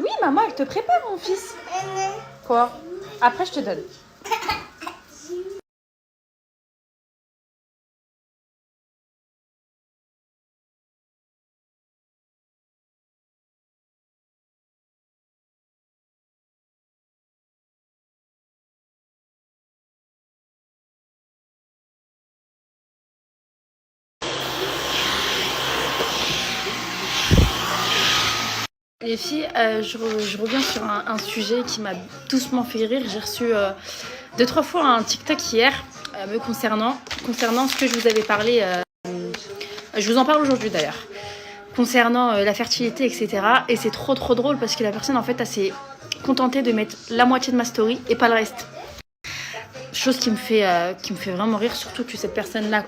Oui, maman, elle te prépare, mon fils. Quoi? Après, je te donne. Les filles, je reviens sur un sujet qui m'a doucement fait rire. J'ai reçu 2-3 fois un TikTok hier me concernant ce que je vous avais parlé. Je vous en parle aujourd'hui d'ailleurs. Concernant la fertilité, etc. Et c'est trop drôle parce que la personne, en fait, elle s'est contentée de mettre la moitié de ma story et pas le reste. Chose qui me fait vraiment rire, surtout que cette personne-là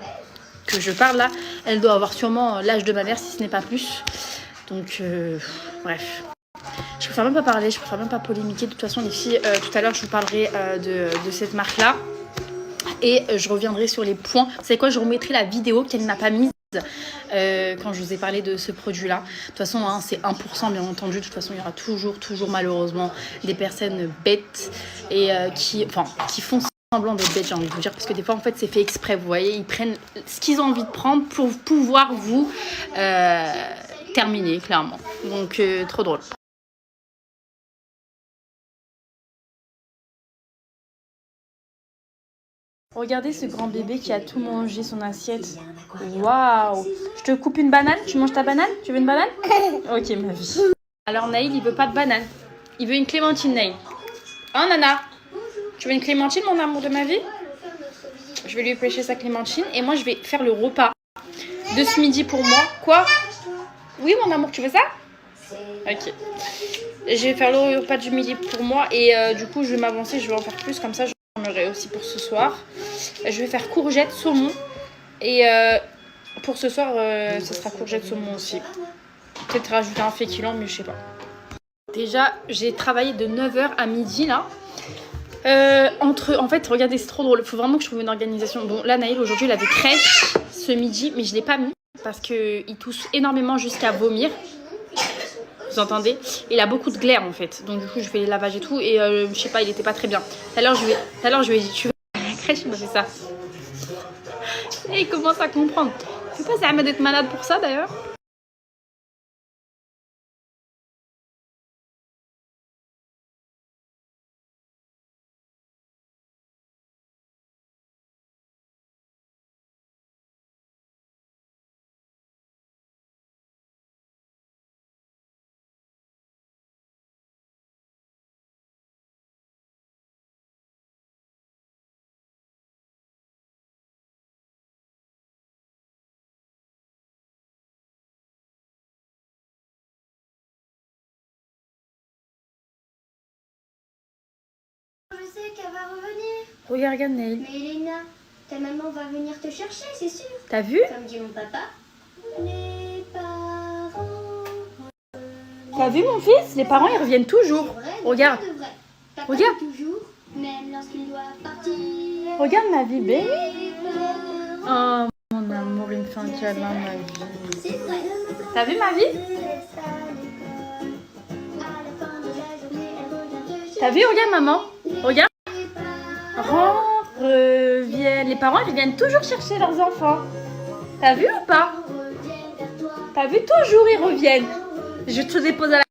que je parle là, elle doit avoir sûrement l'âge de ma mère, si ce n'est pas plus. Donc, bref. Je préfère même pas parler, je préfère même pas polémiquer. De toute façon, les filles, tout à l'heure, je vous parlerai de cette marque-là. Et je reviendrai sur les points. Vous savez quoi, je remettrai la vidéo qu'elle n'a pas mise quand je vous ai parlé de ce produit-là. De toute façon, hein, c'est 1%, bien entendu. De toute façon, il y aura toujours malheureusement des personnes bêtes et qui font semblant d'être bêtes, j'ai envie de vous dire, parce que des fois, en fait, c'est fait exprès. Vous voyez, ils prennent ce qu'ils ont envie de prendre pour pouvoir vous terminer, clairement. Donc, trop drôle. Regardez ce grand bébé qui a tout mangé son assiette. Waouh! Je te coupe une banane? Tu manges ta banane? Tu veux une banane? Ok, ma vie. Alors, Naïl, il veut pas de banane. Il veut une clémentine, Naïl. Hein, Nana? Tu veux une clémentine, mon amour de ma vie? Je vais lui pêcher sa clémentine et moi, je vais faire le repas de ce midi pour moi. Quoi? Oui, mon amour, tu veux ça? Ok. Je vais faire le repas du midi pour moi et du coup, je vais m'avancer. Je vais en faire plus, comme ça, j'en aurai aussi pour ce soir. Je vais faire courgette, saumon. Et pour ce soir, ce sera courgette, saumon aussi. Peut-être rajouter un féculent, mais je sais pas. Déjà, j'ai travaillé de 9h à midi, là. En fait, regardez, c'est trop drôle. Il faut vraiment que je trouve une organisation. Bon, là, Naïl, aujourd'hui, il avait crèche ce midi, mais je ne l'ai pas mis parce qu'il tousse énormément jusqu'à vomir. Vous entendez? Il a beaucoup de glaire, en fait. Donc, du coup, je fais les lavages et tout. Et je sais pas, il était pas très bien. Tout à l'heure, je lui ai dit, tu veux la crèche? Il m'a fait ça. Et il commence à comprendre. Je sais pas si Ahmed est malade pour ça, d'ailleurs. Je sais qu'elle va revenir. Regarde, Naïl. Mais Elena, ta maman va venir te chercher, c'est sûr. T'as vu? Comme dit mon papa. Les parents. T'as vu, mon fils? Les parents, ils reviennent toujours. Vrai, Regarde. de vrai. Papa Regarde. dit toujours, même lorsqu'il doit partir. Regarde ma vie, bébé. Les parents. Oh, mon amour, il me fait un câlin, ma vie. C'est vrai. T'as vu ma vie? T'as vu? Regarde, maman. Regarde. Reviennent. Les parents, ils reviennent toujours chercher leurs enfants. T'as vu ou pas? T'as vu? Toujours, ils reviennent. Je te dépose à la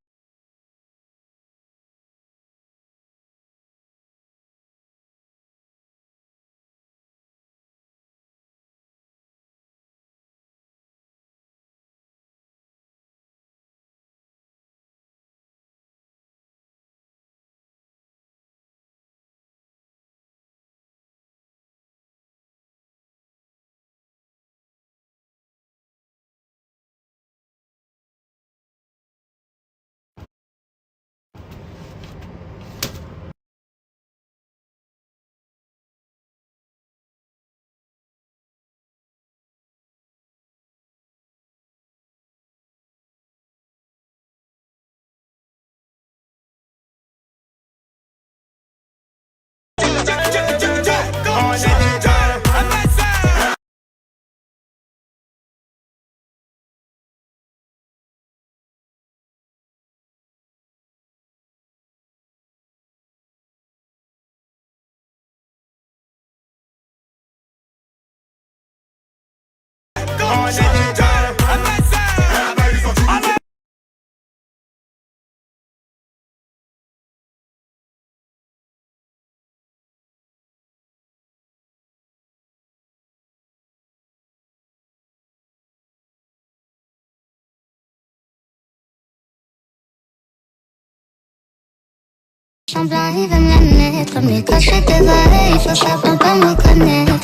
Semblant, il veut me la mettre, mais cacher tes oreilles, faut savoir pas me connaître.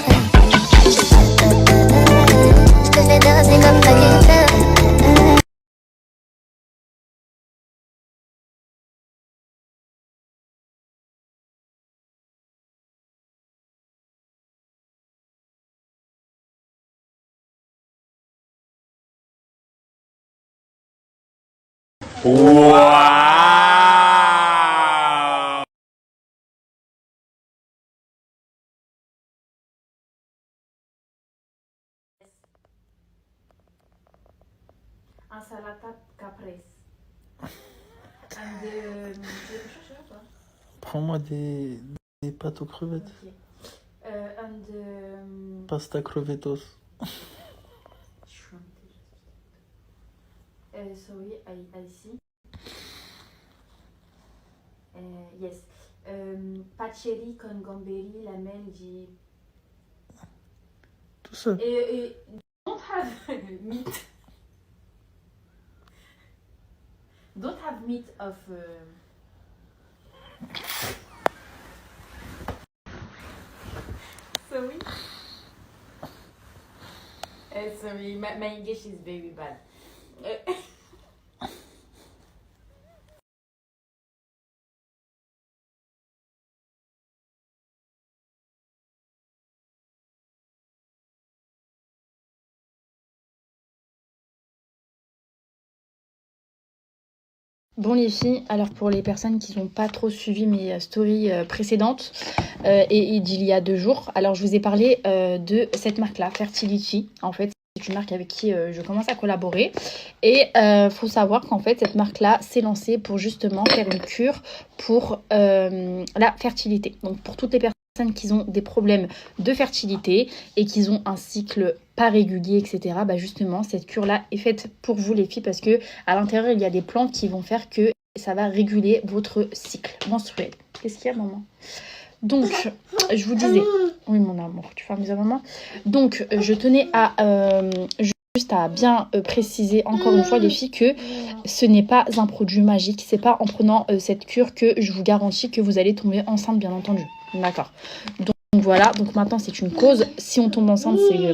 Je te fais danser comme ta guitare. Un salata capres. Prends-moi des pâtes aux crevettes. Pasta crevetos. Sorry, I see. Yes. Pacheri con gamberi, lamelle di... Tout ça. Don't have meat. Don't have meat of... Sorry. Sorry, my English is very bad. Bon les filles, alors pour les personnes qui n'ont pas trop suivi mes stories précédentes et d'il y a 2 jours, alors je vous ai parlé de cette marque-là, Fertility. En fait, c'est une marque avec qui je commence à collaborer. Et faut savoir qu'en fait, cette marque-là s'est lancée pour justement faire une cure pour la fertilité. Donc pour toutes les personnes qui ont des problèmes de fertilité et qui ont un cycle pas régulier, etc. Bah justement, cette cure-là est faite pour vous les filles parce que à l'intérieur, il y a des plantes qui vont faire que ça va réguler votre cycle menstruel. Qu'est-ce qu'il y a, maman? Donc, je vous disais... Oui, mon amour, tu fermes les maman. Donc, je tenais à... juste à bien préciser encore une fois les filles que ce n'est pas un produit magique. C'est pas en prenant cette cure que je vous garantis que vous allez tomber enceinte, bien entendu. D'accord. Donc voilà, donc maintenant c'est une cause. Si on tombe enceinte, c'est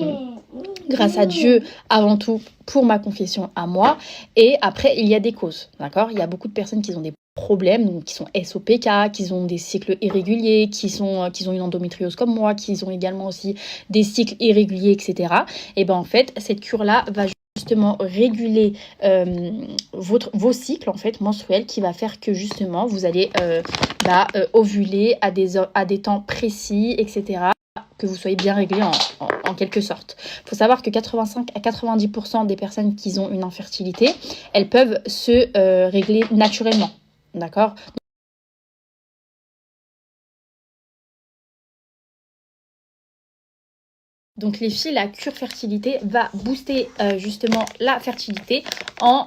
grâce à Dieu avant tout pour ma confession à moi. Et après, il y a des causes. D'accord. Il y a beaucoup de personnes qui ont des problèmes, donc qui sont SOPK, qui ont des cycles irréguliers, qui ont une endométriose comme moi, qui ont également aussi des cycles irréguliers, etc. Et ben en fait, cette cure-là va justement réguler vos cycles en fait menstruels, qui va faire que justement vous allez ovuler à des temps précis, etc. Que vous soyez bien réglé en quelque sorte. Il faut savoir que 85 à 90% des personnes qui ont une infertilité, elles peuvent se régler naturellement. D'accord ? Donc les filles, la cure fertilité va booster justement la fertilité en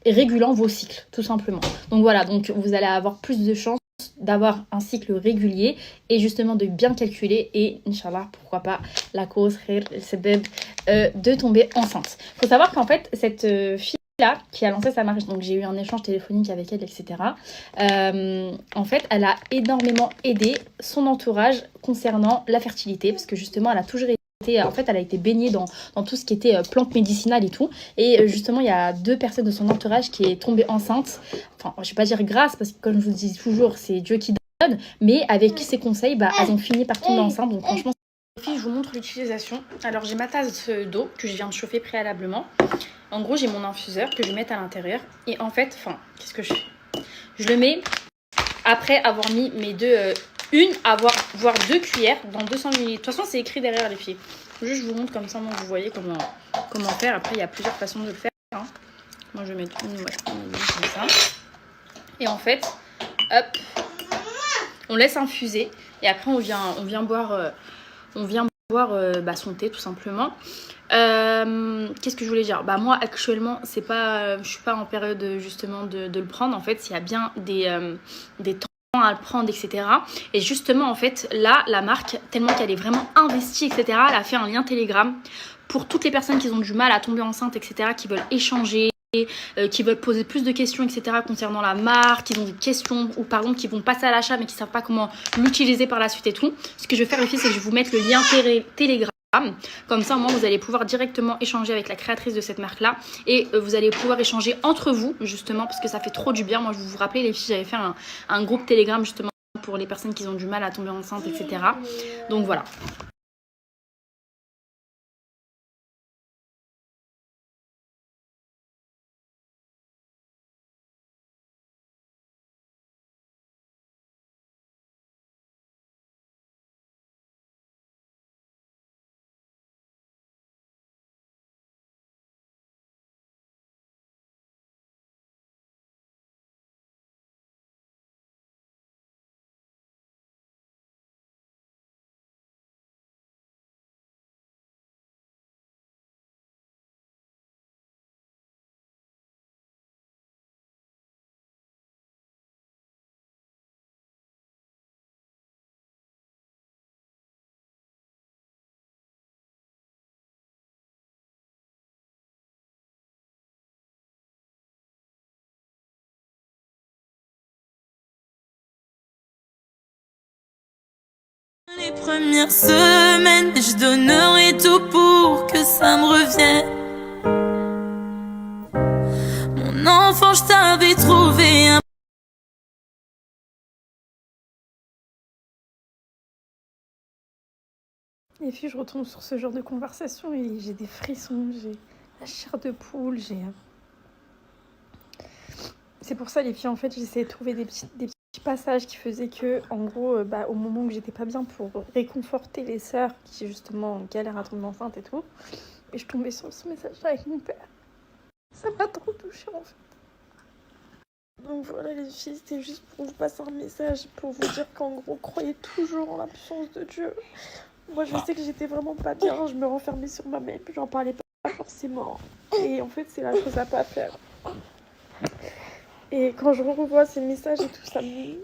régulant vos cycles, tout simplement. Donc voilà, donc vous allez avoir plus de chances d'avoir un cycle régulier et justement de bien calculer et Inch'Allah, pourquoi pas, la cause de tomber enceinte. Il faut savoir qu'en fait, cette fille là qui a lancé sa marque, donc j'ai eu un échange téléphonique avec elle, etc. En fait, elle a énormément aidé son entourage concernant la fertilité, parce que justement, elle a toujours été, en fait, elle a été baignée dans tout ce qui était plantes médicinales et tout. Et justement, il y a 2 personnes de son entourage qui est tombée enceinte. Enfin, je vais pas dire grâce, parce que comme je vous dis toujours, c'est Dieu qui donne. Mais avec ses conseils, elles ont fini par tomber enceinte. Donc franchement, je vous montre l'utilisation. Alors, j'ai ma tasse d'eau que je viens de chauffer préalablement. En gros, j'ai mon infuseur que je vais mettre à l'intérieur. Et en fait, qu'est-ce que je fais? Je le mets après avoir mis mes voire 2 cuillères dans 200 ml. De toute façon, c'est écrit derrière les filles. Juste, je vous montre comme ça, donc vous voyez comment faire. Après, il y a plusieurs façons de le faire. Hein. Moi, je vais mettre une, je prends une comme ça. Et en fait, hop, on laisse infuser. Et après, on vient boire boire son thé tout simplement. Qu'est-ce que je voulais dire? Moi actuellement c'est pas, je suis pas en période justement de le prendre. En fait il y a bien des temps à le prendre, etc. Et justement en fait là la marque, tellement qu'elle est vraiment investie, etc., elle a fait un lien Telegram pour toutes les personnes qui ont du mal à tomber enceinte, etc., qui veulent échanger, qui veulent poser plus de questions, etc., concernant la marque, qui ont des questions ou pardon, qui vont passer à l'achat mais qui savent pas comment l'utiliser par la suite et tout. Ce que je vais faire les filles, c'est que je vais vous mettre le lien Telegram. Comme ça, au moins, vous allez pouvoir directement échanger avec la créatrice de cette marque-là. Et vous allez pouvoir échanger entre vous, justement, parce que ça fait trop du bien. Moi, je vous rappelez, les filles, j'avais fait un groupe Telegram, justement, pour les personnes qui ont du mal à tomber enceinte, etc. Donc, voilà. Les premières semaines, je donnerai tout pour que ça me revienne. Mon enfant, je t'avais trouvé un... Et puis je retombe sur ce genre de conversation et j'ai des frissons, j'ai la chair de poule, C'est pour ça les filles, en fait, j'essayais de trouver des petits passages qui faisaient que, en gros, au moment où j'étais pas bien, pour réconforter les sœurs qui justement galèrent à tomber enceinte et tout, et je tombais sur ce message avec mon père. Ça m'a trop touchée en fait. Donc voilà les filles, c'était juste pour vous passer un message, pour vous dire qu'en gros, croyez toujours en la puissance de Dieu. Moi je sais que j'étais vraiment pas bien, je me renfermais sur moi-même, puis j'en parlais pas forcément. Et en fait c'est la chose à pas faire. Et quand je revois ces messages et tout, ça me